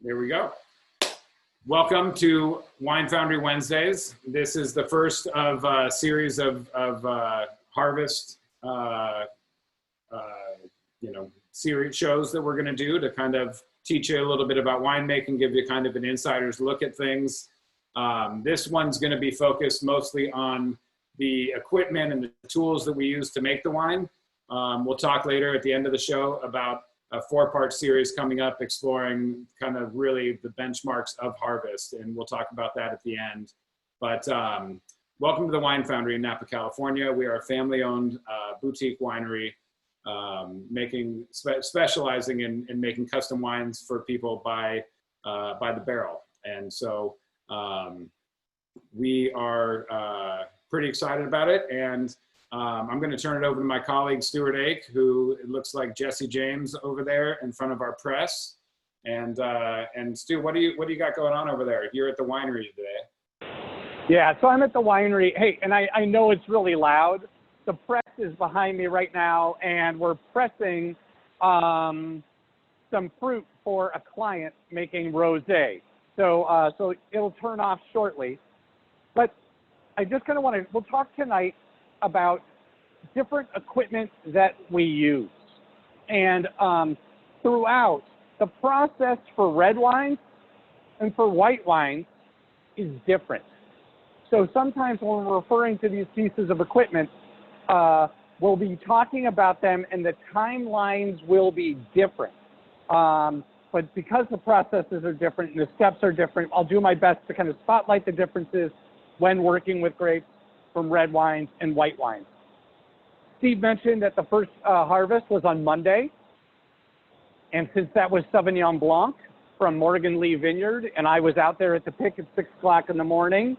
There we go. Welcome to Wine Foundry Wednesdays. This is the first of a series of harvest, series shows that we're going to do to kind of teach you a little bit about winemaking, give you kind of an insider's look at things. This one's going to be focused mostly on the equipment and the tools that we use to make the wine. We'll talk later at the end of the show about a 4-part series coming up exploring kind of really the benchmarks of harvest, and we'll talk about that at the end. But welcome to the Wine Foundry in Napa, California. We are a family-owned boutique winery specializing in making custom wines for people by the barrel. And so we are pretty excited about it. And I'm going to turn it over to my colleague, Stuart Ake, who it looks like Jesse James over there in front of our press. And Stu, what do you got going on over there? You're at the winery today. Yeah, so I'm at the winery. Hey, and I know it's really loud. The press is behind me right now, and we're pressing some fruit for a client making rosé. So it'll turn off shortly. But I just kind of want to, we'll talk tonight about different equipment that we use. And throughout, the process for red wines and for white wines is different. So sometimes when we're referring to these pieces of equipment, we'll be talking about them and the timelines will be different. But because the processes are different and the steps are different, I'll do my best to kind of spotlight the differences when working with grapes from red wines and white wines. Steve mentioned that the first harvest was on Monday. And since that was Sauvignon Blanc from Morgan Lee Vineyard, and I was out there at the pick at 6 o'clock in the morning.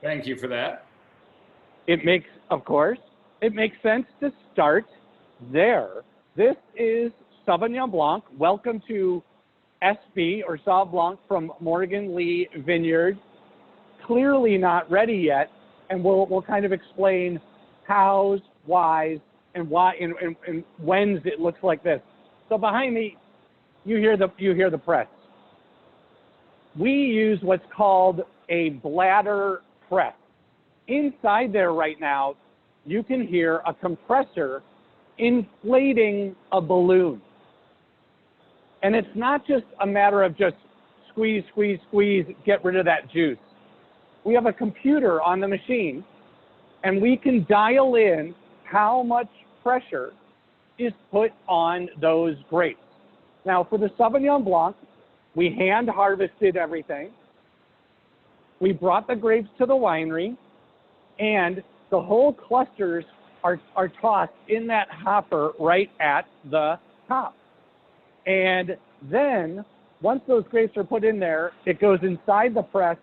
Thank you for that. It makes sense to start there. This is Sauvignon Blanc. Welcome to SB or Sauv Blanc from Morgan Lee Vineyard. Clearly not ready yet. And we'll kind of explain hows, whys, and why and whens it looks like this. So behind me, you hear the press. We use what's called a bladder press. Inside there right now, you can hear a compressor inflating a balloon. And it's not just a matter of just squeeze, squeeze, squeeze, get rid of that juice. We have a computer on the machine, and we can dial in how much pressure is put on those grapes. Now, for the Sauvignon Blanc, we hand harvested everything. We brought the grapes to the winery, and the whole clusters are tossed in that hopper right at the top. And then, once those grapes are put in there, it goes inside the press,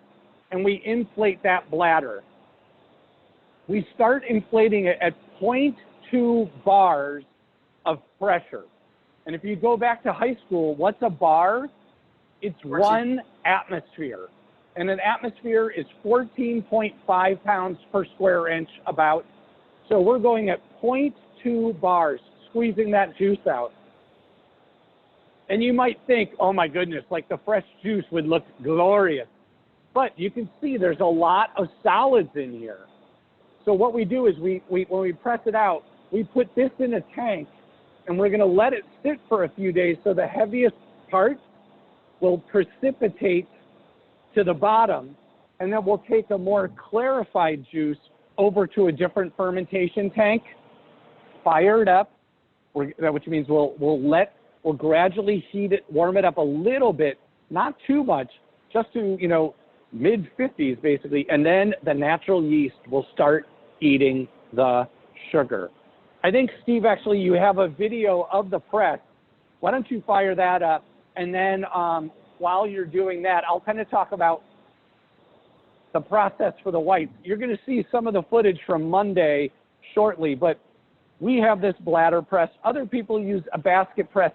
and we inflate that bladder. We start inflating it at 0.2 bars of pressure. And if you go back to high school, what's a bar? It's 1 atmosphere. And an atmosphere is 14.5 pounds per square inch about. So we're going at 0.2 bars, squeezing that juice out. And you might think, oh my goodness, like the fresh juice would look glorious. But you can see there's a lot of solids in here. So what we do is when we press it out, we put this in a tank, and we're going to let it sit for a few days so the heaviest parts will precipitate to the bottom, and then we'll take a more clarified juice over to a different fermentation tank, fire it up, which means we'll gradually heat it, warm it up a little bit, not too much, just to, mid-50s basically, and then the natural yeast will start eating the sugar. I think, Steve, actually, you have a video of the press. Why don't you fire that up? And then while you're doing that, I'll kind of talk about the process for the whites. You're going to see some of the footage from Monday shortly, but we have this bladder press. Other people use a basket press.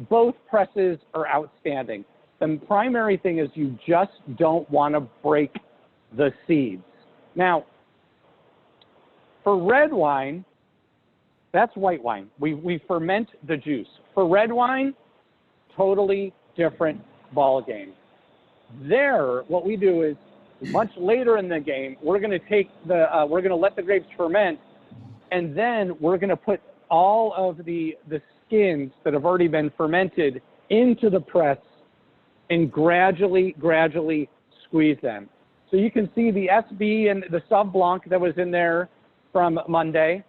Both presses are outstanding. The primary thing is you just don't want to break the seeds. Now, for red wine, that's white wine. We ferment the juice. For red wine, totally different ball game. There, what we do is much later in the game, we're going to take we're going to let the grapes ferment, and then we're going to put all of the skins that have already been fermented into the press and gradually squeeze them. So you can see the SB and the Sauv Blanc that was in there from Monday.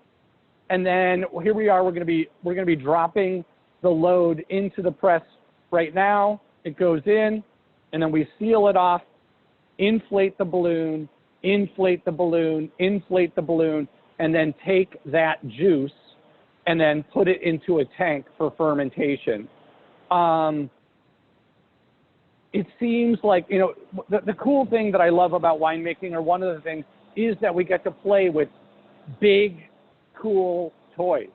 And then here we are, we're going to be dropping the load into the press right now. It goes in, and then we seal it off, inflate the balloon, inflate the balloon, inflate the balloon, and then take that juice and then put it into a tank for fermentation. It seems like, you know, the cool thing that I love about winemaking, or one of the things, is that we get to play with big, cool toys.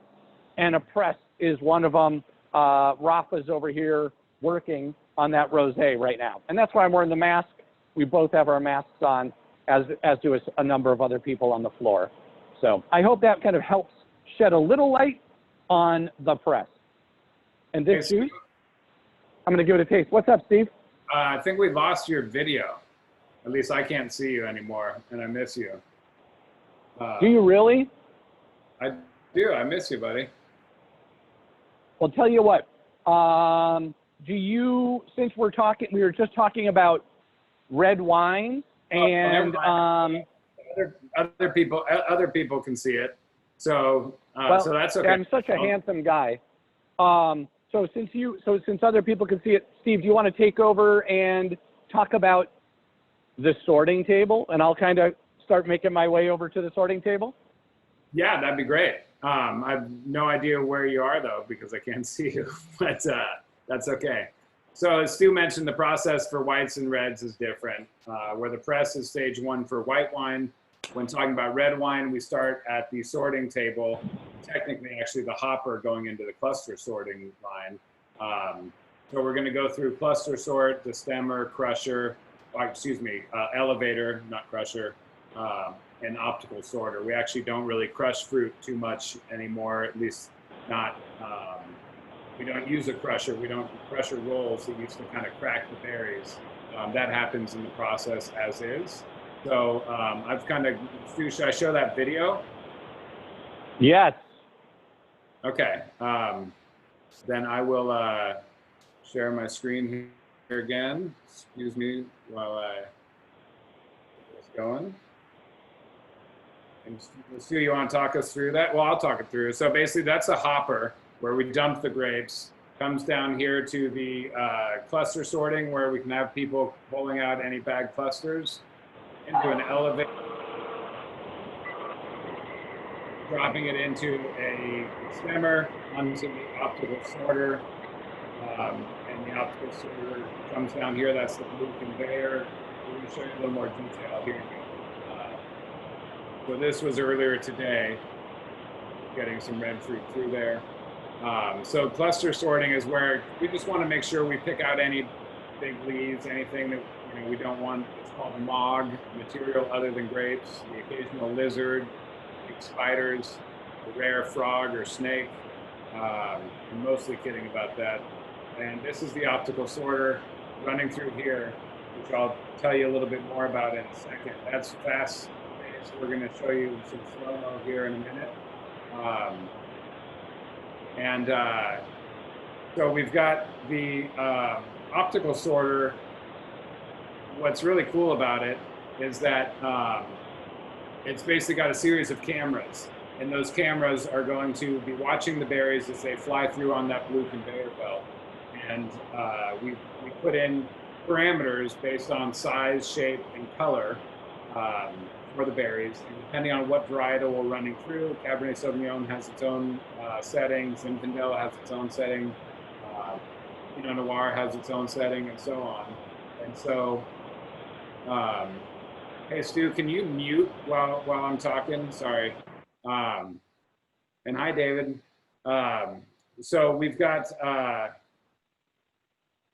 And a press is one of them. Rafa's over here working on that rosé right now. And that's why I'm wearing the mask. We both have our masks on, as do a number of other people on the floor. So I hope that kind of helps shed a little light on the press. And this juice, I'm going to give it a taste. What's up, Steve? I think we lost your video. At least I can't see you anymore, and I miss you. Do you really? I do. I miss you, buddy. Well, tell you what. Do you, since we were just talking about red wine, and other people can see it. So so that's okay. I'm such a handsome guy. So since other people can see it, Steve, do you want to take over and talk about the sorting table, and I'll kind of start making my way over to the sorting table? Yeah, that'd be great. I have no idea where you are though, because I can't see you, but that's okay. So as Stu mentioned, the process for whites and reds is different. Where the press is stage 1 for white wine. When talking about red wine, we start at the sorting table, technically actually the hopper going into the cluster sorting line. So we're going to go through cluster sort, destemmer, crusher, elevator, not crusher, and optical sorter. We actually don't really crush fruit too much anymore, at least not, we don't use a crusher. We don't crusher rolls that used to kind of crack the berries. That happens in the process as is. So I've kind of, Stu, should I show that video? Yes. Okay. Then I will share my screen here again. Excuse me while I get this going. And Stu, you want to talk us through that? Well, I'll talk it through. So basically that's a hopper where we dump the grapes. Comes down here to the cluster sorting, where we can have people pulling out any bag clusters into an elevator, dropping it into a stemmer, onto the optical sorter, and the optical sorter comes down here. That's the blue conveyor. We're going to show you a little more detail here. So this was earlier today, getting some red fruit through there. So cluster sorting is where we just want to make sure we pick out any big leaves, anything that we don't want. It's called MOG, material other than grapes, the occasional lizard, big spiders, a rare frog or snake. I'm mostly kidding about that. And this is the optical sorter running through here, which I'll tell you a little bit more about in a second. That's fast paced. We're going to show you some slow-mo here in a minute. So we've got the optical sorter. What's really cool about it is that it's basically got a series of cameras, and those cameras are going to be watching the berries as they fly through on that blue conveyor belt. And we put in parameters based on size, shape, and color for the berries. And depending on what varietal we're running through, Cabernet Sauvignon has its own setting, Zinfandel has its own setting, Pinot Noir has its own setting, and so on. And so, hey Stu, can you mute while I'm talking? Sorry. And hi, David. So we've got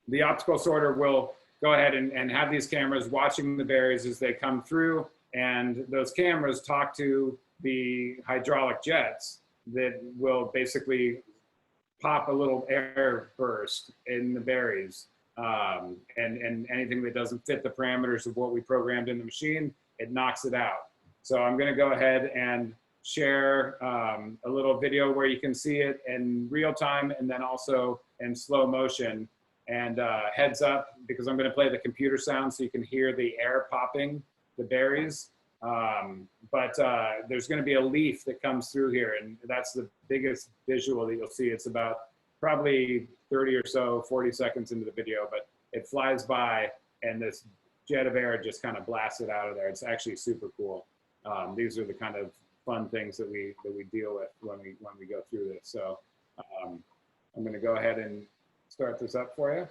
the optical sorter will go ahead and have these cameras watching the berries as they come through, and those cameras talk to the hydraulic jets that will basically pop a little air burst in the berries. and anything that doesn't fit the parameters of what we programmed in the machine, it knocks it out. So I'm going to go ahead and share a little video where you can see it in real time and then also in slow motion. And heads up, because I'm going to play the computer sound so you can hear the air popping the berries. But there's going to be a leaf that comes through here, and that's the biggest visual that you'll see. It's about probably 30 or so, 40 seconds into the video, but it flies by and this jet of air just kind of blasts it out of there. It's actually super cool. These are the kind of fun things that we deal with when we go through this. So I'm going to go ahead and start this up for you.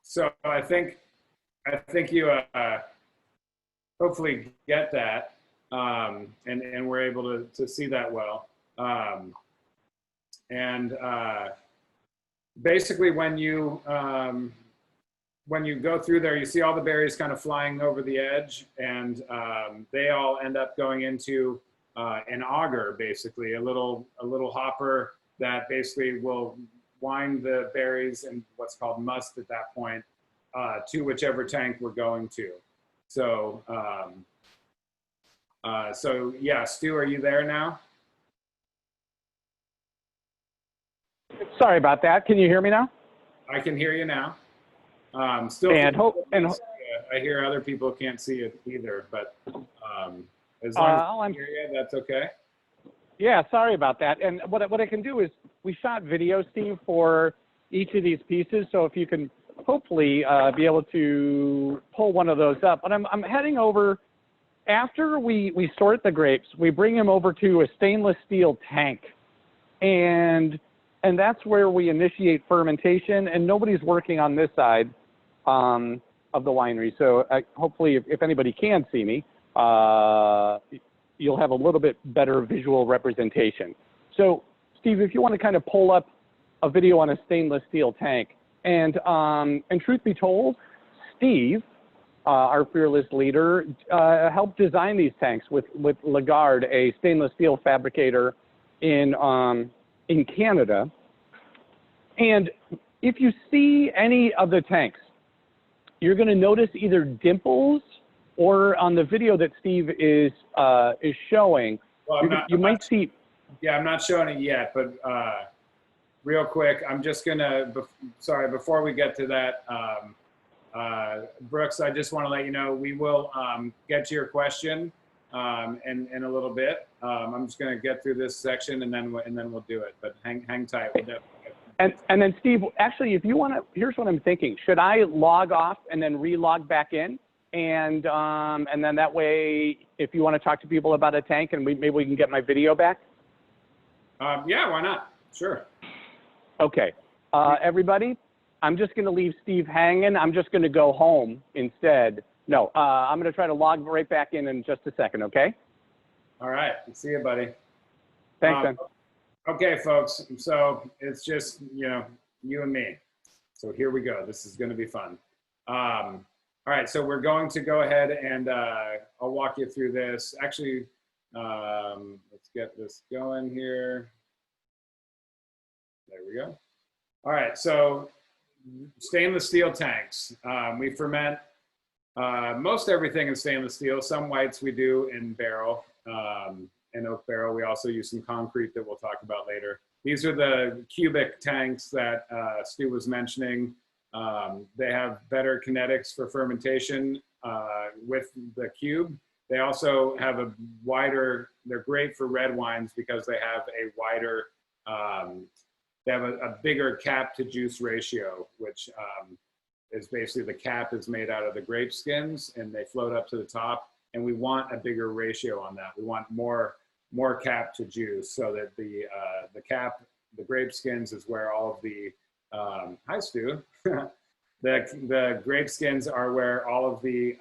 So I think you hopefully get that, and we're able to see that well. Basically, when you go through there, you see all the berries kind of flying over the edge, and they all end up going into an auger, basically a little hopper that basically will wind the berries and what's called must at that point to whichever tank we're going to. So, so yeah, Stu, are you there now? Sorry about that. Can you hear me now? I can hear you now. Still, I hear other people can't see it either, but as long as I hear you, that's okay. Yeah, sorry about that. And what I can do is we shot video, Steve, for each of these pieces. So if you can hopefully be able to pull one of those up. But I'm heading over, after we sort the grapes, we bring them over to a stainless steel tank. And that's where we initiate fermentation. And nobody's working on this side of the winery. So hopefully if anybody can see me, you'll have a little bit better visual representation. So, Steve, if you want to kind of pull up a video on a stainless steel tank, and truth be told, Steve, our fearless leader, helped design these tanks with Lagarde, a stainless steel fabricator in Canada. And if you see any of the tanks, you're going to notice either dimples, or on the video that Steve is showing, well, you might see. Yeah, I'm not showing it yet, but real quick, I'm just gonna, sorry, before we get to that, Brooks, I just wanna let you know, we will get to your question in a little bit. I'm just gonna get through this section and then we'll do it, but hang tight. We'll definitely get and then Steve, actually, if you wanna, here's what I'm thinking. Should I log off and then re-log back in? And then that way, if you want to talk to people about a tank, and maybe we can get my video back. Yeah, why not? Sure. Okay. Everybody, I'm just going to leave Steve hanging. I'm just going to go home instead. No, I'm going to try to log right back in just a second, okay? All right. See you, buddy. Thanks, Ben. Okay, folks. So it's just, you and me. So here we go. This is going to be fun. All right, so we're going to go ahead and I'll walk you through this. Actually, let's get this going here. There we go. All right, so stainless steel tanks. We ferment most everything in stainless steel. Some whites we do in barrel, in oak barrel. We also use some concrete that we'll talk about later. These are the cubic tanks that Stu was mentioning. They have better kinetics for fermentation with the cube. They also have a wider, they're great for red wines because they have a wider, they have a bigger cap to juice ratio, which is basically the cap is made out of the grape skins and they float up to the top. And we want a bigger ratio on that. We want more cap to juice so that the cap, the grape skins is where all of the, hi Stu, The grape skins are where all of the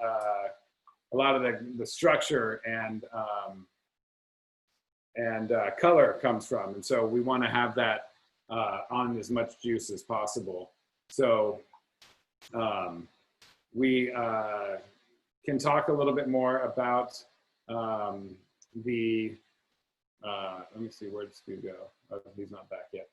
a lot of the structure and color comes from, and so we want to have that on as much juice as possible. So we can talk a little bit more about the. Let me see, where did Stu go? Oh, he's not back yet.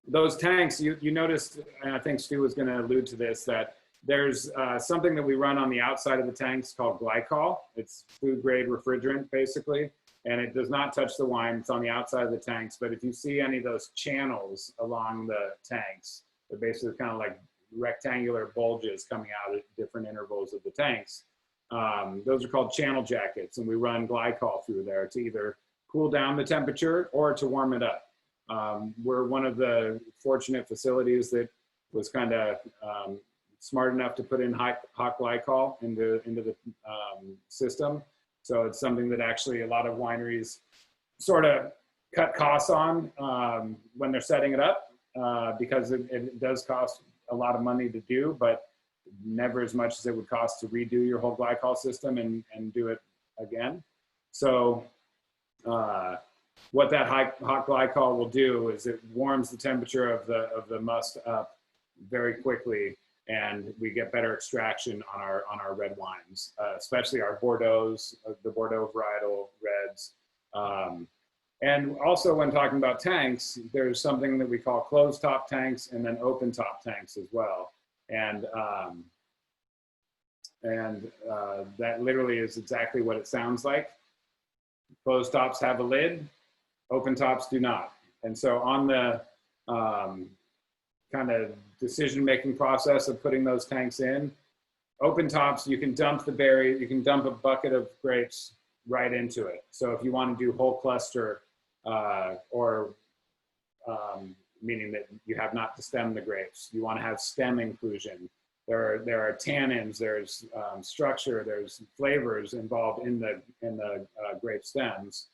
Those tanks, you noticed, and I think Stu was going to allude to this, that there's something that we run on the outside of the tanks called glycol. It's food grade refrigerant, basically, and it does not touch the wine. It's on the outside of the tanks. But if you see any of those channels along the tanks, they're basically kind of like rectangular bulges coming out at different intervals of the tanks. Those are called channel jackets, and we run glycol through there to either cool down the temperature or to warm it up. We're one of the fortunate facilities that was kind of smart enough to put in hot glycol into the system. So it's something that actually a lot of wineries sort of cut costs on when they're setting it up because it does cost a lot of money to do, but never as much as it would cost to redo your whole glycol system and do it again. So what that hot glycol will do is it warms the temperature of the must up very quickly, and we get better extraction on our red wines, especially our Bordeaux's, the Bordeaux varietal reds. And also when talking about tanks, there's something that we call closed top tanks and then open top tanks as well. And that literally is exactly what it sounds like. Closed tops have a lid, open tops do not. And so on the kind of decision-making process of putting those tanks in, open tops, you can dump the berry, you can dump a bucket of grapes right into it. So if you want to do whole cluster or meaning that you have not to stem the grapes, you want to have stem inclusion. There are tannins, there's structure, there's flavors involved in the grape stems.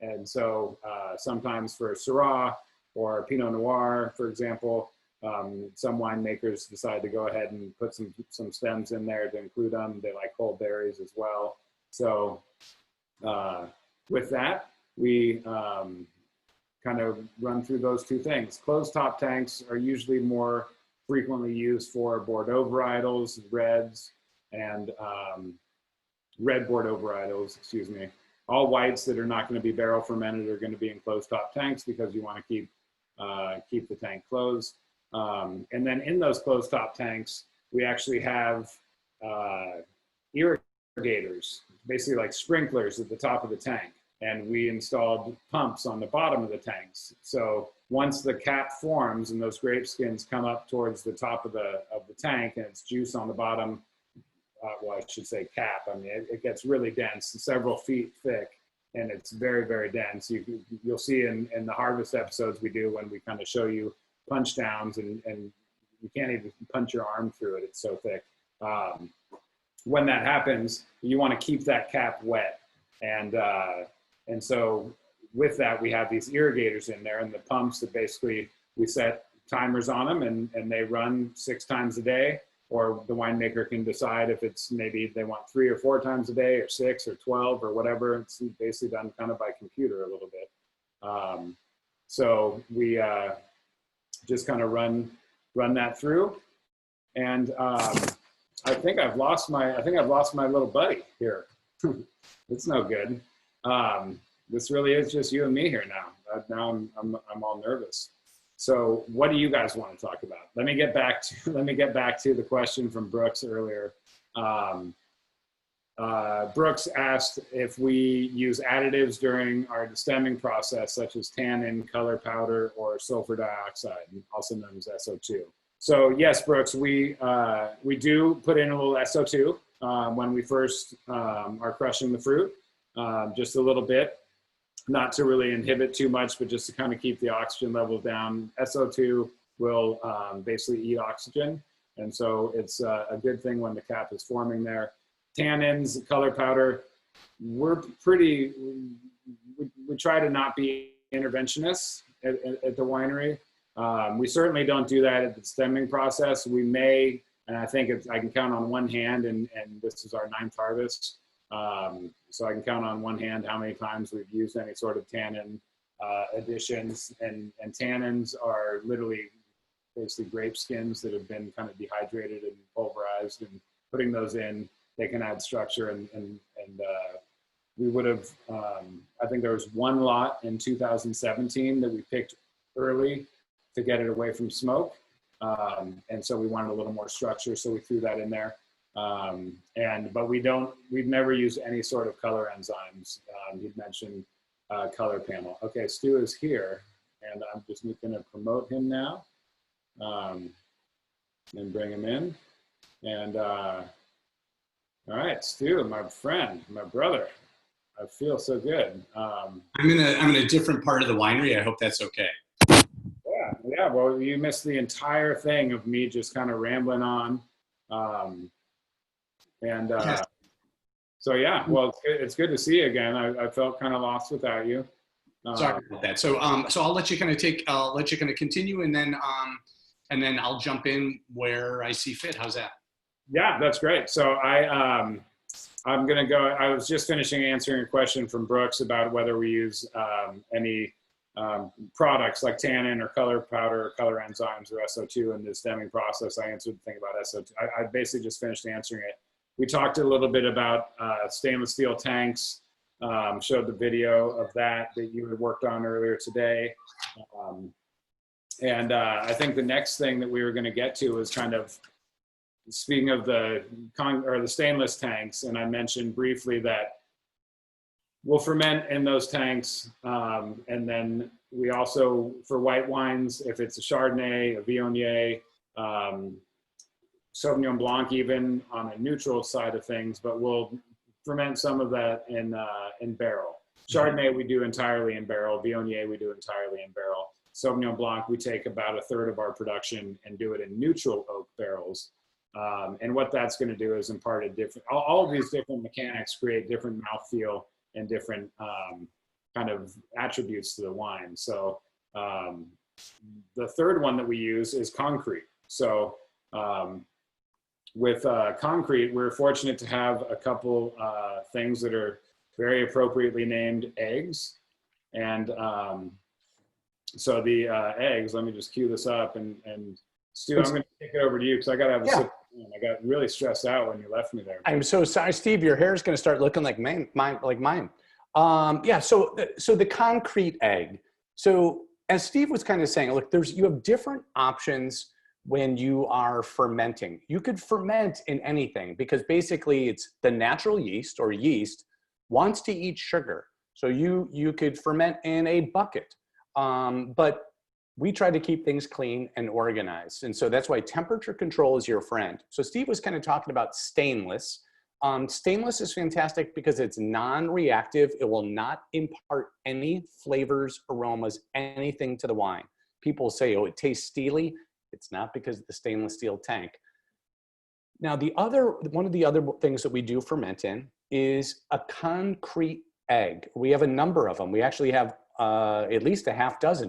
And so sometimes for Syrah or Pinot Noir, for example, some winemakers decide to go ahead and put some stems in there to include them. They like whole berries as well. So with that, we kind of run through those two things. Closed top tanks are usually more frequently used for Bordeaux varietals, reds, and red Bordeaux varietals, excuse me. All whites that are not going to be barrel fermented are going to be in closed top tanks because you want to keep the tank closed. And then in those closed top tanks, we actually have irrigators, basically like sprinklers at the top of the tank. And we installed pumps on the bottom of the tanks. So once the cap forms and those grape skins come up towards the top of the tank and it's juice on the bottom, well, I should say cap. I mean, it gets really dense, several feet thick, and it's very, very dense. You'll see in the harvest episodes we do when we kind of show you punch downs and you can't even punch your arm through it. It's so thick. When that happens, you want to keep that cap wet. And so with that, we have these irrigators in there and the pumps that basically we set timers on them and they run 6 times a day, or the winemaker can decide if it's maybe they want 3 or 4 times a day or 6 or 12 or whatever. It's basically done kind of by computer a little bit. So we just kind of run that through. And I think I've lost my little buddy here. It's no good. This really is just you and me here now. Now I'm all nervous. So what do you guys want to talk about? Let me get back to the question from Brooks earlier. Brooks asked if we use additives during our destemming process, such as tannin, color powder, or sulfur dioxide, also known as SO2. So yes, Brooks, we do put in a little SO2 when we first are crushing the fruit, just a little bit. Not to really inhibit too much, but just to kind of keep the oxygen levels down. SO2 will basically eat oxygen. And so it's a good thing when the cap is forming there. Tannins, color powder, we try to not be interventionists at the winery. We certainly don't do that at the stemming process. We may, and I think I can count on one hand, and this is our 9th harvest. So I can count on one hand how many times we've used any sort of tannin additions, and tannins are literally basically grape skins that have been kind of dehydrated and pulverized, and putting those in, they can add structure, and we would have, I think there was one lot in 2017 that we picked early to get it away from smoke. And so we wanted a little more structure, so we threw that in there. But we've never used any sort of color enzymes. You'd mentioned color panel. Okay, Stu is here, and I'm just going to promote him now, and bring him in. And all right, Stu, my friend, my brother, I feel so good. I'm in a different part of the winery. I hope that's okay. Yeah. Well, you missed the entire thing of me just kind of rambling on. Yes. So yeah, well, it's good to see you again. I felt kind of lost without you. Sorry about that. So I'll let you kind of continue, and then I'll jump in where I see fit. How's that? Yeah, that's great. So I'm going to go. I was just finishing answering a question from Brooks about whether we use any products like tannin or color powder or color enzymes or SO2 in the stemming process. I answered the thing about SO2. I basically just finished answering it. We talked a little bit about stainless steel tanks, showed the video of that you had worked on earlier today. I think the next thing that we were going to get to is kind of, speaking of the stainless tanks, and I mentioned briefly that we'll ferment in those tanks, and then we also, for white wines, if it's a Chardonnay, a Viognier, Sauvignon Blanc, even on a neutral side of things, but we'll ferment some of that in barrel. Chardonnay we do entirely in barrel. Viognier we do entirely in barrel. Sauvignon Blanc we take about 1/3 of our production and do it in neutral oak barrels. And what that's going to do is impart a different, all of these different mechanics create different mouthfeel and different kind of attributes to the wine. So the third one that we use is concrete. So with concrete, we're fortunate to have a couple things that are very appropriately named eggs. And so the eggs, let me just cue this up, and Stu, I'm going to take it over to you because I got to have a sip. I got really stressed out when you left me there. I'm so sorry, Steve. Your hair is going to start looking like mine. Yeah. So the concrete egg. So as Steve was kind of saying, look, you have different options when you are fermenting. You could ferment in anything because basically it's the natural yeast, or yeast wants to eat sugar. So you could ferment in a bucket, but we try to keep things clean and organized. And so that's why temperature control is your friend. So Steve was kind of talking about stainless. Stainless is fantastic because it's non-reactive. It will not impart any flavors, aromas, anything to the wine. People say, oh, it tastes steely. It's not because of the stainless steel tank. Now, one of the other things that we do ferment in is a concrete egg. We have a number of them. We actually have at least 6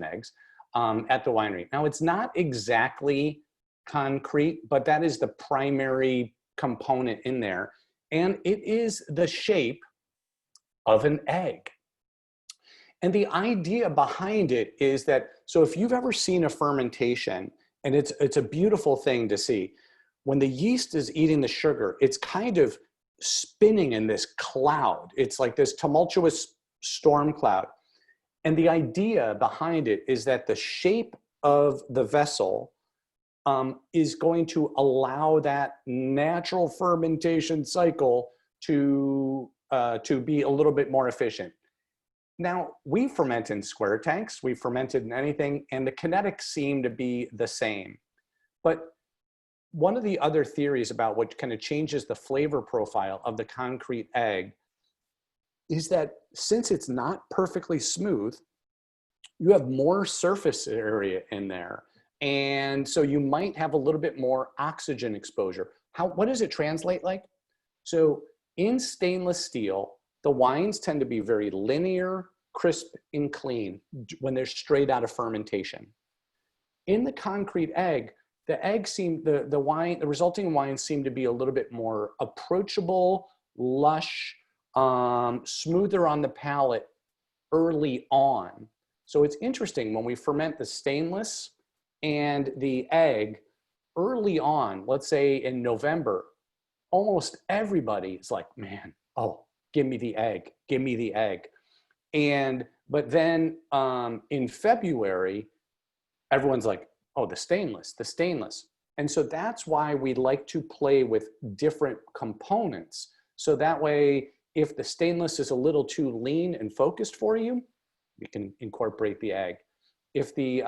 eggs at the winery. Now, it's not exactly concrete, but that is the primary component in there. And it is the shape of an egg. And the idea behind it is that, so if you've ever seen a fermentation, and it's a beautiful thing to see, when the yeast is eating the sugar, it's kind of spinning in this cloud. It's like this tumultuous storm cloud. And the idea behind it is that the shape of the vessel is going to allow that natural fermentation cycle to be a little bit more efficient. Now, we ferment in square tanks, we fermented in anything, and the kinetics seem to be the same. But one of the other theories about what kind of changes the flavor profile of the concrete egg is that since it's not perfectly smooth, you have more surface area in there. And so you might have a little bit more oxygen exposure. What does it translate like? So in stainless steel, the wines tend to be very linear, crisp, and clean when they're straight out of fermentation. In the concrete egg, the resulting wine seemed to be a little bit more approachable, lush, smoother on the palate early on. So it's interesting when we ferment the stainless and the egg early on, let's say in November, almost everybody is like, man, oh, give me the egg, give me the egg. But then in February, everyone's like, oh, the stainless. And so that's why we like to play with different components. So that way, if the stainless is a little too lean and focused for you, you can incorporate the egg. If the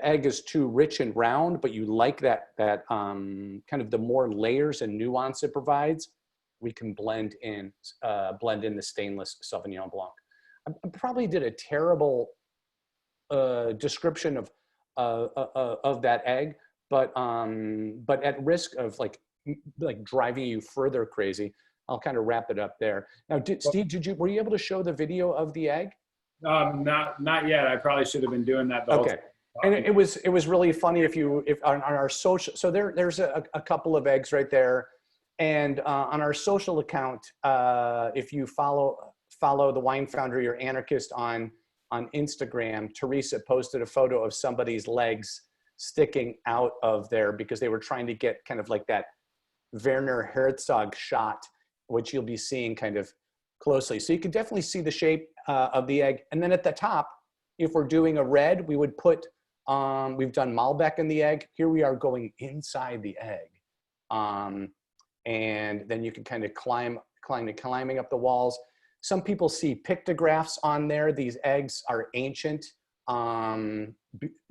egg is too rich and round, but you like that kind of the more layers and nuance it provides, we can blend in the stainless Sauvignon Blanc. I probably did a terrible description of that egg, but at risk of like driving you further crazy, I'll kind of wrap it up there. Now, Steve, were you able to show the video of the egg? Not yet. I probably should have been doing that the whole time. And it was really funny if on our social, so there's a couple of eggs right there, and on our social account, if you follow the Wine Foundry or Anarchist on Instagram, Teresa posted a photo of somebody's legs sticking out of there because they were trying to get kind of like that Werner Herzog shot, which you'll be seeing kind of closely. So you can definitely see the shape of the egg. And then at the top, if we're doing a red, we would put, we've done Malbec in the egg. Here we are going inside the egg. And then you can kind of climbing up the walls. Some people see pictographs on there. These eggs are ancient,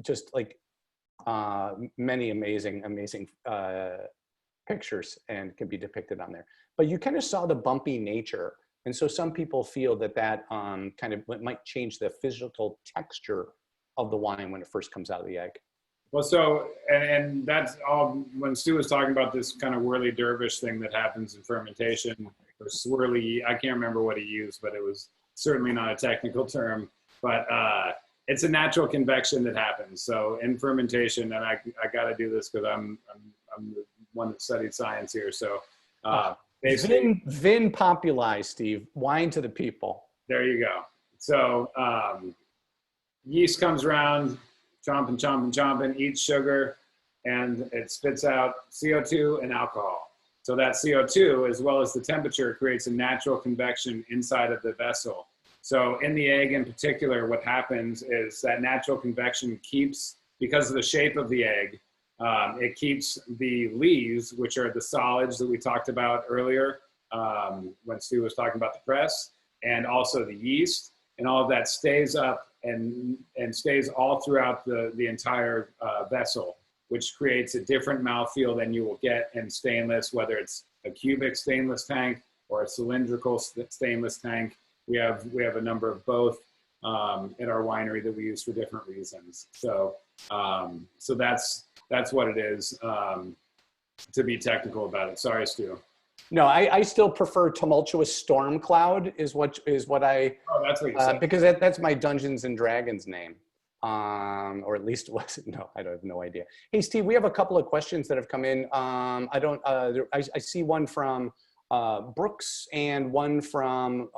just like many amazing pictures and can be depicted on there. But you kind of saw the bumpy nature. And so some people feel that kind of might change the physical texture of the wine when it first comes out of the egg. Well, so, and that's all, when Stu was talking about this kind of whirly dervish thing that happens in fermentation, or swirly, I can't remember what he used, but it was certainly not a technical term, but it's a natural convection that happens. So in fermentation, and I got to do this because I'm the one that studied science here. So basically, Vin populi, Steve, wine to the people. There you go. So yeast comes around, chomping, eats sugar, and it spits out CO2 and alcohol. So that CO2, as well as the temperature, creates a natural convection inside of the vessel. So in the egg in particular, what happens is that natural convection keeps, because of the shape of the egg, it keeps the leaves, which are the solids that we talked about earlier when Stu was talking about the press, and also the yeast, and all of that stays up and stays all throughout the entire vessel, which creates a different mouthfeel than you will get in stainless, whether it's a cubic stainless tank or a cylindrical stainless tank. We have a number of both in our winery that we use for different reasons. So so that's what it is, to be technical about it. Sorry, Stu. No, I still prefer tumultuous storm cloud is what I. Oh, that's what you said. Because that's my Dungeons and Dragons name, or at least was it? No, I have no idea. Hey, Steve, we have a couple of questions that have come in. I see one from Brooks and one from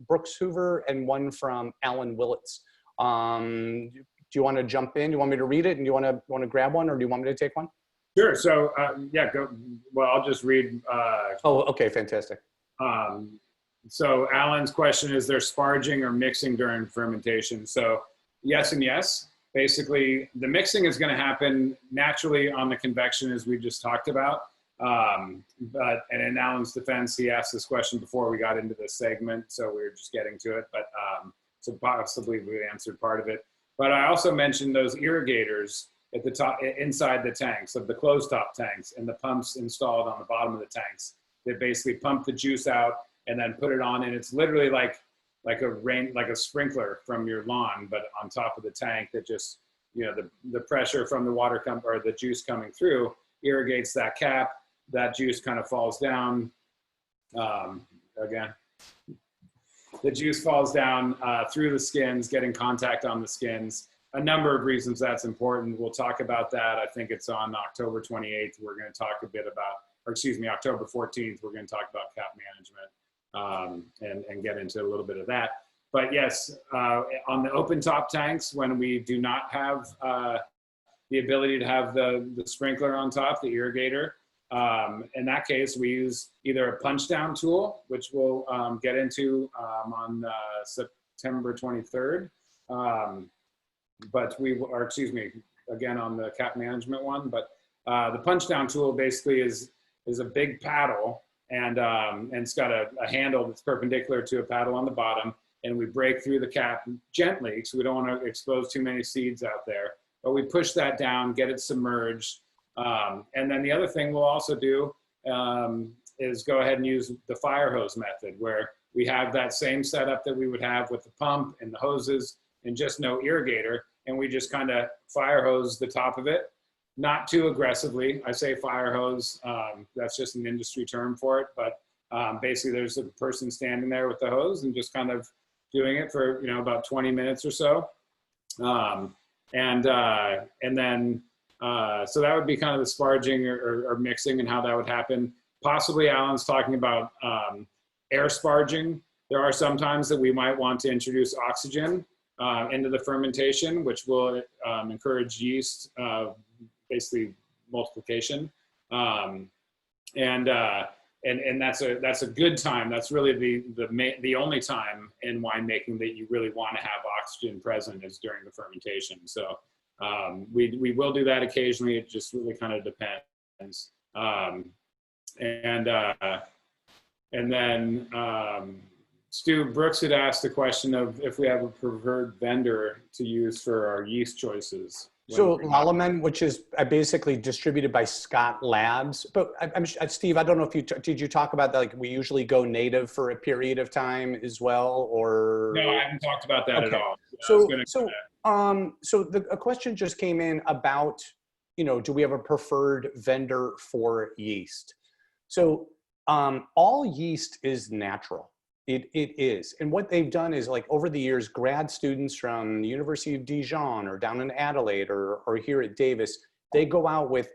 Brooks Hoover and one from Alan Willits. Do you want to jump in? Do you want me to read it, and do you want to grab one, or do you want me to take one? Sure. So yeah, go. Well, I'll just read. Oh, okay, fantastic. So Alan's question is: there sparging or mixing during fermentation? So yes and yes. Basically, the mixing is going to happen naturally on the convection, as we just talked about. And in Alan's defense, he asked this question before we got into this segment, so we were just getting to it. But so possibly we answered part of it. But I also mentioned those irrigators at the top, inside the tanks, of the closed top tanks, and the pumps installed on the bottom of the tanks that basically pump the juice out and then put it on. And it's literally like a sprinkler from your lawn, but on top of the tank that just, you know, the pressure from the water or the juice coming through irrigates that cap. That juice kind of falls down. Again, the juice falls down through the skins, getting contact on the skins. a number of reasons that's important. We'll talk about that. I think it's on October 28th. We're going to talk a bit about, or excuse me, October 14th, we're going to talk about cap management and get into a little bit of that. But yes, on the open top tanks, when we do not have the ability to have the sprinkler on top, the irrigator, in that case, we use either a punch down tool, which we'll get into on September 23rd. But we are, excuse me, again on the cap management one, but the punch down tool basically is a big paddle, and it's got a handle that's perpendicular to a paddle on the bottom, and we break through the cap gently, so we don't want to expose too many seeds out there. But we push that down, get it submerged, and then the other thing we'll also do is go ahead and use the fire hose method, where we have that same setup that we would have with the pump and the hoses and just no irrigator, and we just kind of fire hose the top of it. Not too aggressively. I say fire hose, that's just an industry term for it, but basically there's a person standing there with the hose and just kind of doing it for, you know, about 20 minutes or so. And then, so that would be kind of the sparging or mixing and how that would happen. Possibly Alan's talking about air sparging. There are some times that we might want to introduce oxygen into the fermentation, which will encourage yeast, basically multiplication. And that's a good time. That's really the only time in winemaking that you really want to have oxygen present is during the fermentation. So we will do that occasionally. It just really kind of depends. And then Stu Brooks had asked the question of if we have a preferred vendor to use for our yeast choices. So Lalaman, which is basically distributed by Scott Labs, but Steve, I don't know if did you talk about that? Like we usually go native for a period of time as well, or? No, I haven't talked about that at all. So a question just came in about, you know, do we have a preferred vendor for yeast? So all yeast is natural. It is. And what they've done is, like, over the years, grad students from the University of Dijon or down in Adelaide or here at Davis, they go out with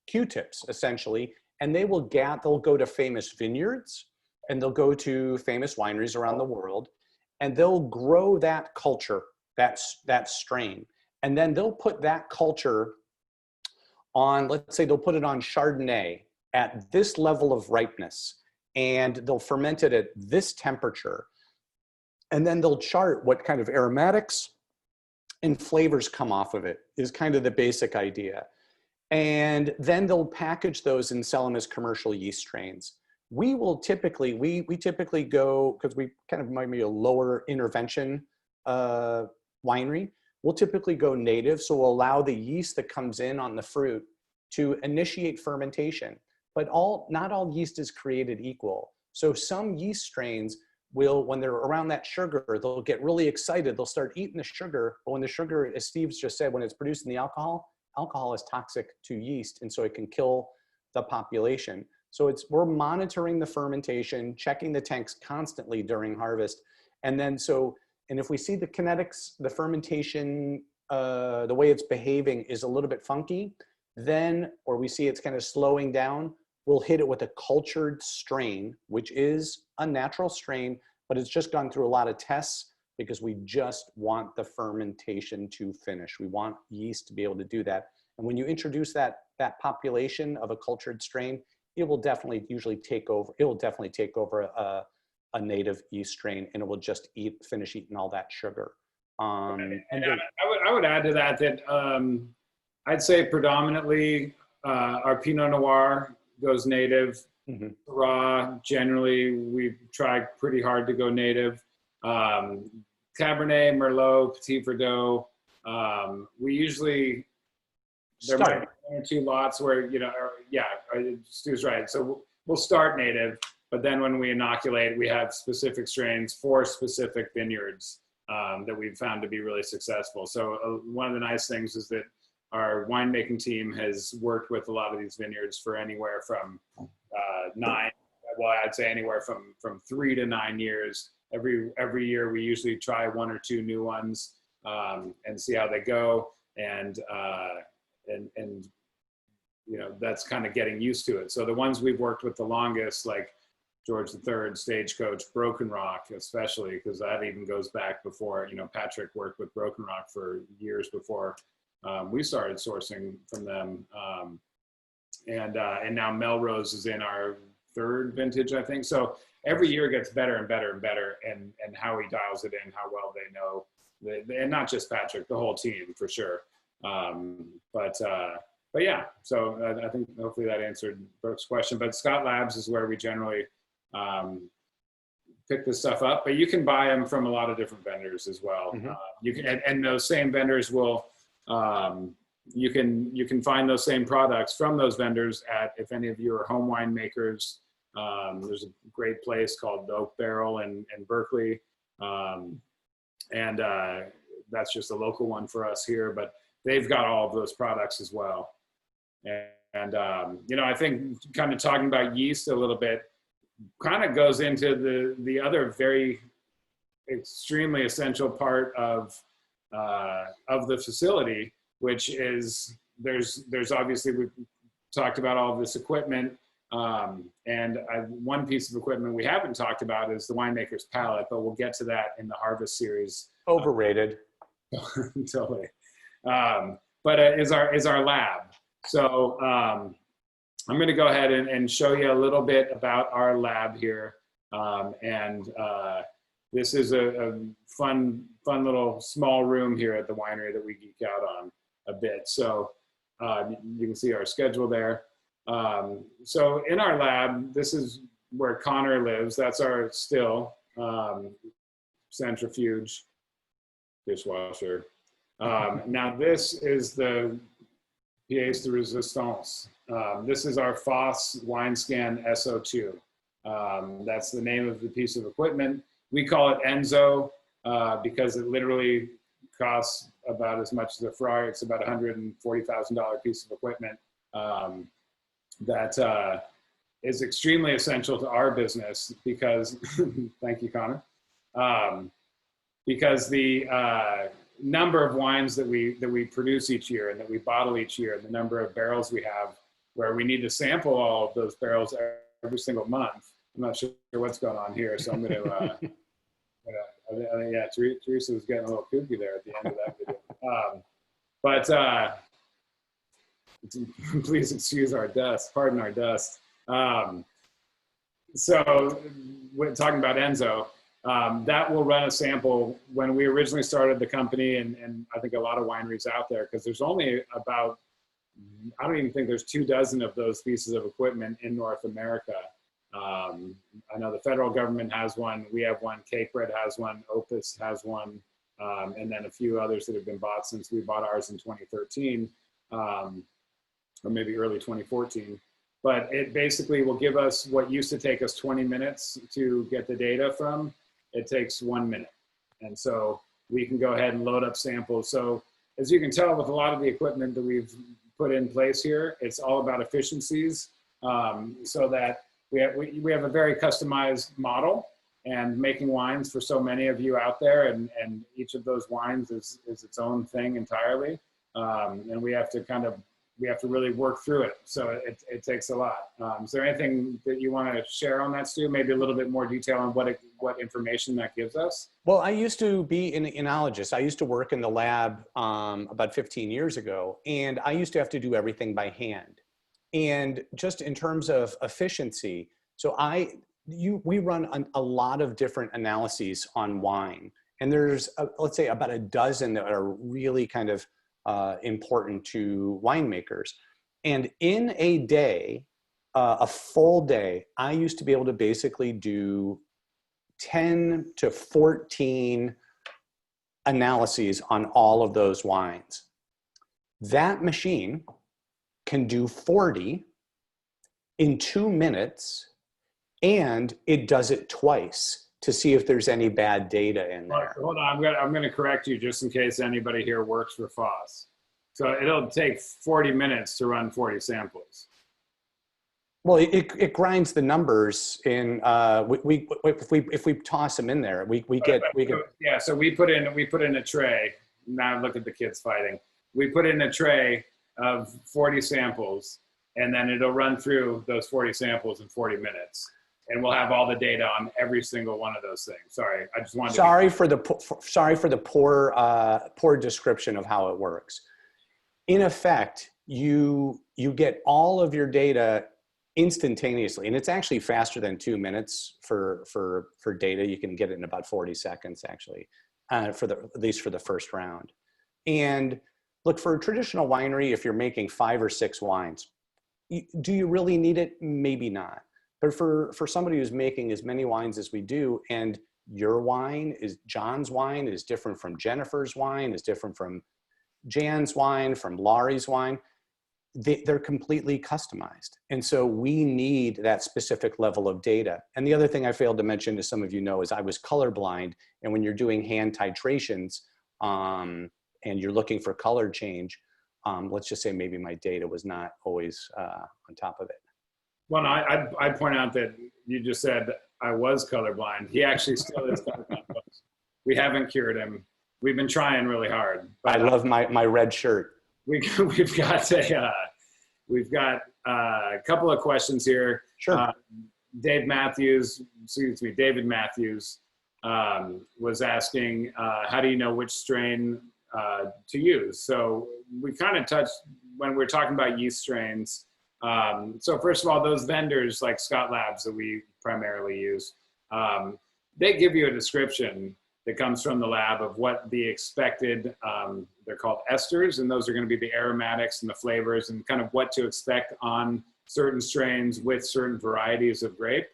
Q-tips essentially, and they'll go to famous vineyards and they'll go to famous wineries around the world, and they'll grow that culture, that strain. And then they'll put that culture on, let's say they'll put it on Chardonnay at this level of ripeness, and they'll ferment it at this temperature. And then they'll chart what kind of aromatics and flavors come off of it, is kind of the basic idea. And then they'll package those and sell them as commercial yeast strains. We will typically, we typically go, because we kind of might be a lower intervention winery, we'll typically go native. So we'll allow the yeast that comes in on the fruit to initiate fermentation. But not all yeast is created equal. So some yeast strains will, when they're around that sugar, they'll get really excited. They'll start eating the sugar. But when the sugar, as Steve's just said, when it's producing the alcohol is toxic to yeast, and so it can kill the population. So we're monitoring the fermentation, checking the tanks constantly during harvest. And then and if we see the kinetics, the fermentation, the way it's behaving is a little bit funky, or we see it's kind of slowing down, we'll hit it with a cultured strain, which is a natural strain, but it's just gone through a lot of tests because we just want the fermentation to finish. We want yeast to be able to do that. And when you introduce that population of a cultured strain, it will definitely usually take over. It will definitely take over a native yeast strain, and it will just finish eating all that sugar. I would add to that I'd say predominantly our Pinot Noir goes native. Mm-hmm. Raw, generally, we try pretty hard to go native. Cabernet, Merlot, Petit Verdot, we usually, there might be one or two lots where, Stu's right. So we'll start native, but then when we inoculate, we have specific strains for specific vineyards that we've found to be really successful. So one of the nice things is that our winemaking team has worked with a lot of these vineyards for anywhere from I'd say anywhere from 3 to 9 years. Every year we usually try one or two new ones. and see how they go. And you know, that's kind of getting used to it. So the ones we've worked with the longest, like George III, Stagecoach, Broken Rock, especially, because that even goes back before, you know, Patrick worked with Broken Rock for years before we started sourcing from them. And now Melrose is in our third vintage, I think. So every year gets better and better and better, and how he dials it in, how well they know, and not just Patrick, the whole team for sure. But yeah, so I think hopefully that answered Brooke's question. But Scott Labs is where we generally pick this stuff up, but you can buy them from a lot of different vendors as well. Mm-hmm. You can, and those same vendors will, you can find those same products from those vendors at, if any of you are home wine makers, there's a great place called Oak Barrel in Berkeley. That's just a local one for us here, but they've got all of those products as well. And you know, I think kind of talking about yeast a little bit kind of goes into the other very extremely essential part of the facility, which is there's obviously, we've talked about all of this equipment, and one piece of equipment we haven't talked about is the winemaker's palate, but we'll get to that in the Harvest series. Overrated. Totally. But is our lab. So I'm going to go ahead and show you a little bit about our lab here. This is a fun little small room here at the winery that we geek out on a bit. So you can see our schedule there. So in our lab, this is where Connor lives. That's our still centrifuge, dishwasher. Now this is the pièce de résistance. This is our Foss WineScan SO2. That's the name of the piece of equipment. We call it Enzo because it literally costs about as much as a Ferrari. It's about $140,000 piece of equipment that is extremely essential to our business because, thank you, Connor, because the number of wines that we produce each year and that we bottle each year, and the number of barrels we have, where we need to sample all of those barrels every single month. I'm not sure what's going on here, so I'm going to. Yeah, Teresa was getting a little kooky there at the end of that video. Please excuse our dust. Pardon our dust. So we're talking about Enzo. That will run a sample when we originally started the company, and I think a lot of wineries out there, because there's only about, I don't even think there's 24 of those pieces of equipment in North America. I know the federal government has one, we have one, Cake Bread has one, Opus has one, and then a few others that have been bought since we bought ours in 2013, or maybe early 2014. But it basically will give us what used to take us 20 minutes to get the data from. It takes 1 minute. And so we can go ahead and load up samples. So as you can tell with a lot of the equipment that we've put in place here, it's all about efficiencies, so that we have a very customized model, and making wines for so many of you out there, and each of those wines is its own thing entirely. And we have to really work through it. So it takes a lot. Is there anything that you want to share on that, Stu? Maybe a little bit more detail on what information that gives us? Well, I used to be an enologist. I used to work in the lab about 15 years ago, and I used to have to do everything by hand. And just in terms of efficiency, so we run a lot of different analyses on wine, and there's let's say about a dozen that are really kind of important to winemakers. And in a day, a full day, I used to be able to basically do 10 to 14 analyses on all of those wines. That machine can do 40 in 2 minutes, and it does it twice to see if there's any bad data in there. Hold on, I'm gonna correct you just in case anybody here works for Foss. So it'll take 40 minutes to run 40 samples. Well, it grinds the numbers in. If we toss them in there, we get. Yeah, so we put in a tray. now look at the kids fighting. We put in a tray of 40 samples, and then it'll run through those 40 samples in 40 minutes. And we'll have all the data on every single one of those things. Sorry, I just wanted to. Sorry for the poor description of how it works. In effect, you get all of your data instantaneously, and it's actually faster than 2 minutes for data. You can get it in about 40 seconds actually, at least for the first round. And look, for a traditional winery, if you're making 5 or 6 wines, do you really need it? Maybe not. But for somebody who's making as many wines as we do, and your wine is, John's wine is different from Jennifer's wine, is different from Jan's wine, from Laurie's wine, they're completely customized. And so we need that specific level of data. And the other thing I failed to mention, as some of you know, is I was colorblind. And when you're doing hand titrations and you're looking for color change, let's just say maybe my data was not always on top of it. Well, no, I'd point out that you just said I was colorblind. He actually still is colorblind. We haven't cured him. We've been trying really hard. But I love my red shirt. We've got a couple of questions here. Sure. David Matthews was asking, how do you know which strain to use? So we kind of touched when we're talking about yeast strains. So first of all, those vendors like Scott Labs that we primarily use, they give you a description that comes from the lab of what the expected, they're called esters, and those are going to be the aromatics and the flavors and kind of what to expect on certain strains with certain varieties of grape.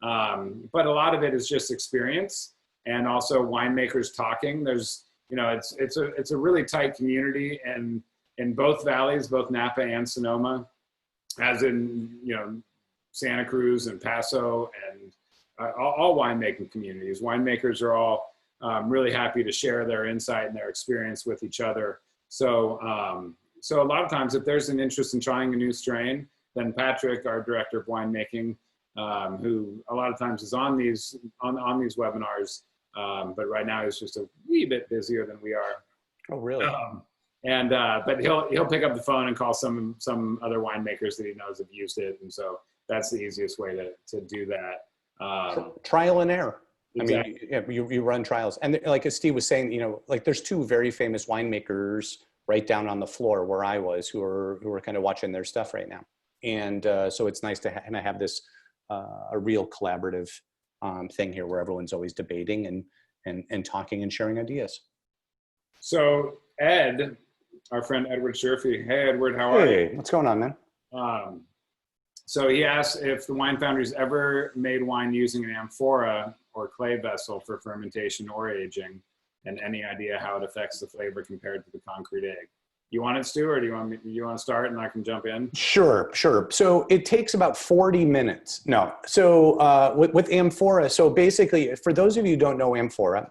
But a lot of it is just experience and also winemakers talking. There's, it's a really tight community, and in both valleys, both Napa and Sonoma, as in, Santa Cruz and Paso and all winemaking communities. Winemakers are all really happy to share their insight and their experience with each other. So a lot of times if there's an interest in trying a new strain, then Patrick, our director of winemaking, who a lot of times is on these webinars, but right now he's just a wee bit busier than we are. Oh, really? But he'll pick up the phone and call some other winemakers that he knows have used it, and so that's the easiest way to do that. Trial and error. Exactly. I mean, you run trials, and like as Steve was saying, like there's 2 very famous winemakers right down on the floor where I was, who are kind of watching their stuff right now, and so it's nice to have this a real collaborative thing here where everyone's always debating and talking and sharing ideas. So Ed, our friend Edward Sherfy. Hey, Edward, how are you? Hey, what's going on, man? So he asked if the Wine Foundry's ever made wine using an amphora or clay vessel for fermentation or aging, and any idea how it affects the flavor compared to the concrete egg. You want it, Stu, or do you want to start and I can jump in? Sure. So it takes about 40 minutes. No. So with amphora, so basically, for those of you who don't know amphora,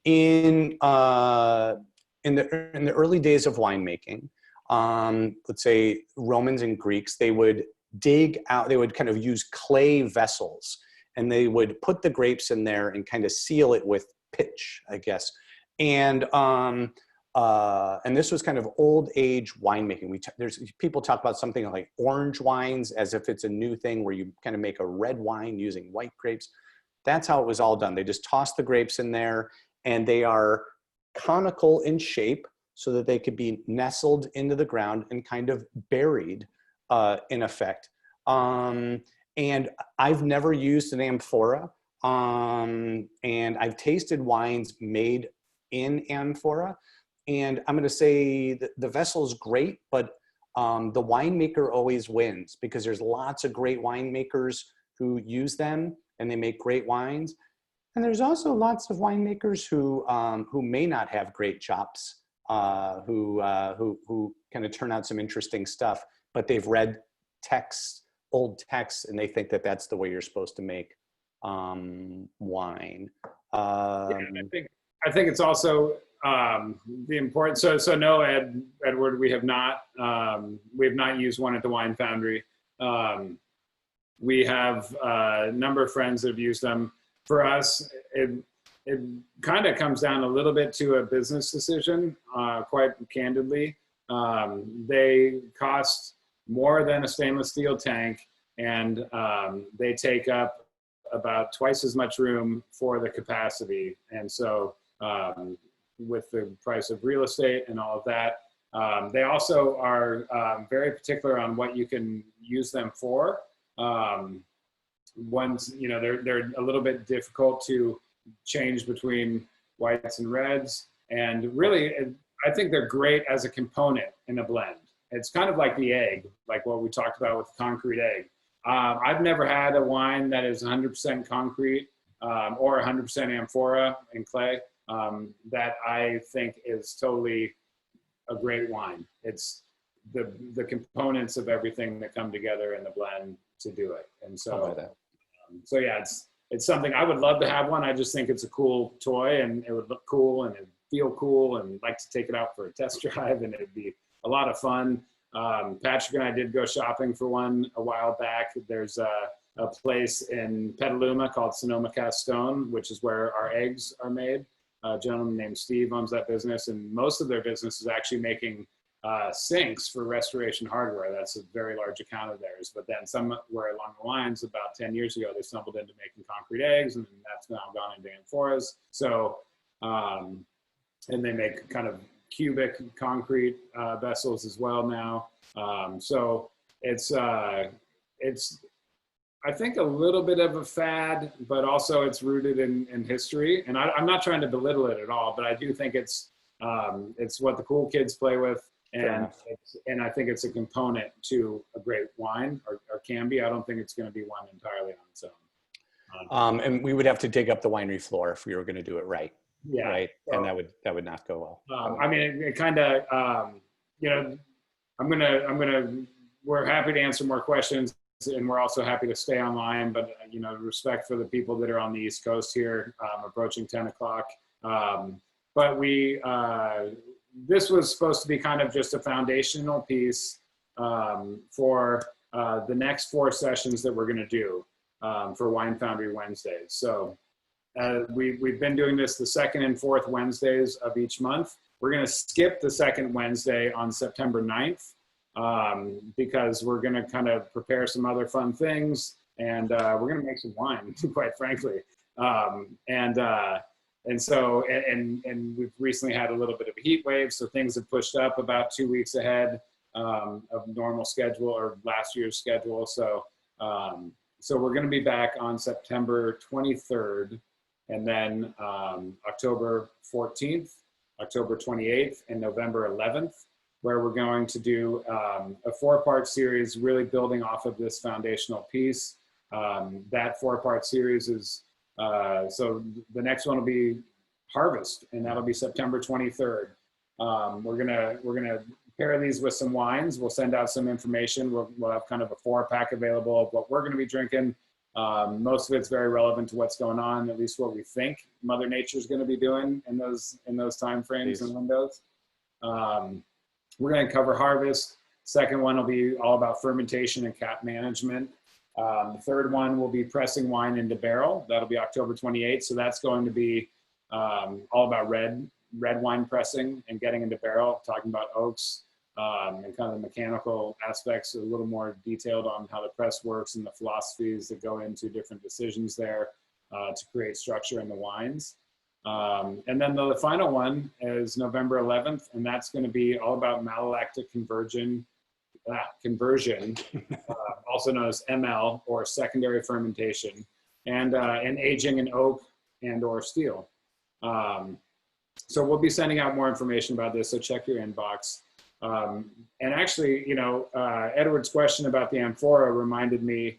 in the early days of winemaking, let's say Romans and Greeks, they would dig out, they would kind of use clay vessels, and they would put the grapes in there and kind of seal it with pitch, I guess. And this was kind of old age winemaking. There's people talk about something like orange wines as if it's a new thing where you kind of make a red wine using white grapes. That's how it was all done. They just toss the grapes in there, and they are conical in shape so that they could be nestled into the ground and kind of buried in effect. And I've never used an amphora, and I've tasted wines made in amphora, and I'm going to say that the vessel's great, but the winemaker always wins, because there's lots of great winemakers who use them and they make great wines. And there's also lots of winemakers who may not have great chops, who kind of turn out some interesting stuff, but they've read old texts, and they think that that's the way you're supposed to make wine. I think it's also the importance. So no, Edward, we have not used one at the Wine Foundry. We have a number of friends that have used them. For us, it kind of comes down a little bit to a business decision, quite candidly. They cost more than a stainless steel tank, and they take up about twice as much room for the capacity. And so with the price of real estate and all of that, they also are very particular on what you can use them for. Ones, you know, they're a little bit difficult to change between whites and reds. And really, I think they're great as a component in a blend. It's kind of like the egg, like what we talked about with the concrete egg. I've never had a wine that is 100% concrete or 100% amphora and clay that I think is totally a great wine. It's the components of everything that come together in the blend to do it. And so, so yeah, it's something I would love to have one. I just think it's a cool toy, and it would look cool and it'd feel cool, and like to take it out for a test drive, and it'd be a lot of fun. Patrick and I did go shopping for one a while back. There's a place in Petaluma called Sonoma Cast Stone, which is where our eggs are made. A gentleman named Steve owns that business, and most of their business is actually making sinks for restoration hardware. That's a very large account of theirs. But then somewhere along the lines, about 10 years ago, they stumbled into making concrete eggs, and that's now gone into amphoras. So, and they make kind of cubic concrete vessels as well now. So it's I think a little bit of a fad, but also it's rooted in history. And I'm not trying to belittle it at all, but I do think it's what the cool kids play with. And I think it's a component to a great wine, or can be. I don't think it's going to be one entirely on its own. And we would have to dig up the winery floor if we were going to do it right. Yeah. Right. So, and that would not go well. I mean, it kind of, you know, we're happy to answer more questions, and we're also happy to stay online, but, you know, respect for the people that are on the East Coast here, approaching 10 o'clock. But this was supposed to be kind of just a foundational piece for the next 4 sessions that we're going to do for Wine Foundry Wednesdays. So we've been doing this the 2nd and 4th Wednesdays of each month. We're going to skip the 2nd Wednesday on September 9th because we're going to kind of prepare some other fun things, and we're going to make some wine, quite frankly. And so we've recently had a little bit of a heat wave, so things have pushed up about 2 weeks ahead of normal schedule, or last year's schedule. So we're going to be back on September 23rd, and then October 14th, October 28th, and November 11th, where we're going to do a 4-part series, really building off of this foundational piece. That 4-part series is so the next one will be Harvest, and that'll be September 23rd. We're gonna pair these with some wines. We'll send out some information. We'll have kind of a 4-pack available of what we're going to be drinking. Most of it's very relevant to what's going on, at least what we think Mother Nature is going to be doing in those time frames and windows. We're going to cover Harvest. Second one will be all about fermentation and cap management. The third one will be pressing wine into barrel. That'll be October 28th. So that's going to be all about red wine pressing and getting into barrel, talking about oaks and kind of the mechanical aspects, a little more detailed on how the press works and the philosophies that go into different decisions there to create structure in the wines. And then the final one is November 11th, and that's going to be all about malolactic conversion, also known as ML, or secondary fermentation, and aging in oak and or steel. So we'll be sending out more information about this, so check your inbox. And actually, you know, Edward's question about the amphora reminded me,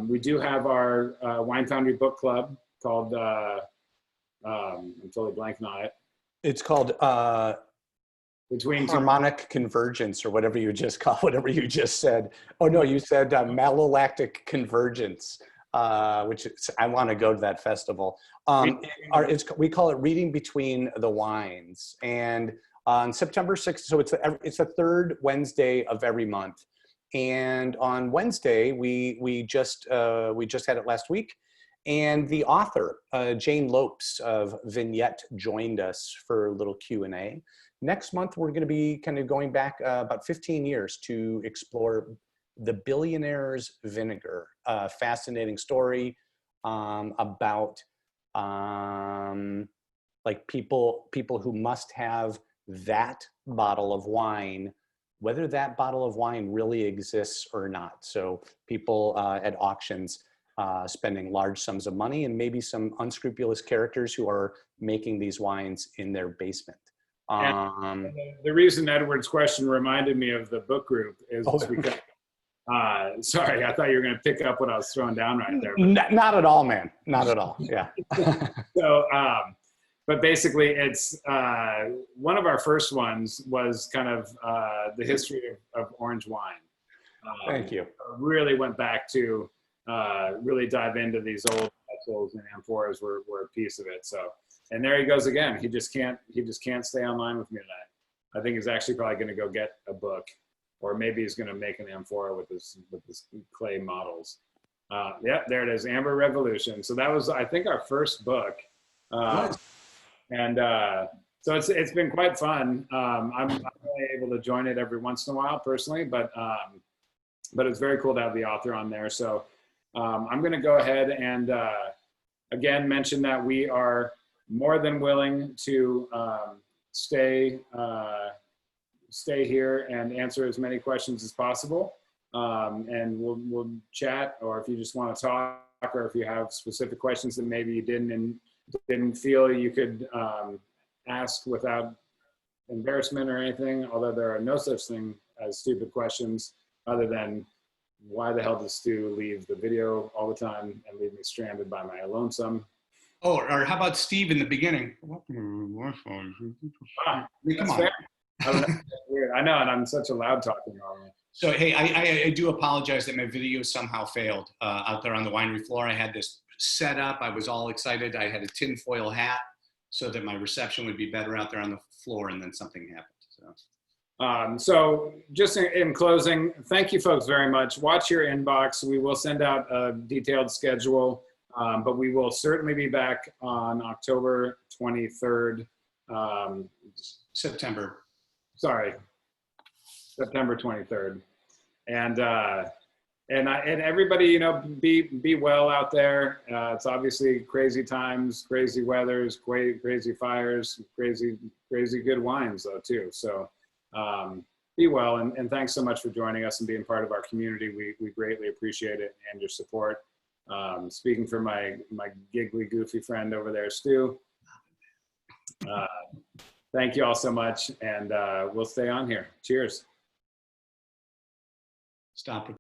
we do have our Wine Foundry book club called, I'm totally blanking on it. It's called Between harmonic convergence, or whatever you just said. Oh no, you said malolactic convergence, which is, I want to go to that festival. We call it Reading Between the Wines, and on September 6th, so it's the 3rd Wednesday of every month. And on Wednesday, we just had it last week, And the author, Jane Lopes of Vignette, joined us for a little Q&A. Next month, we're going to be kind of going back about 15 years to explore The Billionaire's Vinegar, a fascinating story about like people who must have that bottle of wine, whether that bottle of wine really exists or not. So people at auctions spending large sums of money, and maybe some unscrupulous characters who are making these wines in their basement. The reason Edward's question reminded me of the book group is because, sorry, I thought you were going to pick up what I was throwing down right there. Not at all, man. Not at all. Yeah. So, but basically, it's one of our first ones was kind of the history of orange wine. Thank you. Really went back to really dive into these old vessels, and amphoras were a piece of it. So, and there he goes again. He just can't stay online with me tonight. I think he's actually probably going to go get a book, or maybe he's going to make an amphora with his clay models. Yep, there it is, Amber Revolution. So that was, I think, our first book. And so it's been quite fun. I'm only able to join it every once in a while personally, but it's very cool to have the author on there. So I'm going to go ahead and again mention that we are more than willing to stay here and answer as many questions as possible. And we'll chat, or if you just want to talk, or if you have specific questions that maybe you didn't feel you could ask without embarrassment or anything, although there are no such thing as stupid questions, other than why the hell does Stu leave the video all the time and leave me stranded by my lonesome? Oh, or how about Steve in the beginning? That's fair. I don't know. That's weird. I know, and I'm such a loud talker normally. So, hey, I do apologize that my video somehow failed out there on the winery floor. I had this set up. I was all excited. I had a tinfoil hat so that my reception would be better out there on the floor, and then something happened. So just in closing, thank you folks very much. Watch your inbox. We will send out a detailed schedule, but we will certainly be back on October 23rd. September 23rd. And everybody, you know, be well out there. It's obviously crazy times, crazy weathers, crazy fires, crazy good wines though too. So be well, and thanks so much for joining us and being part of our community. We greatly appreciate it and your support. Speaking for my giggly, goofy friend over there, Stu. Thank you all so much, and we'll stay on here. Cheers. Stop.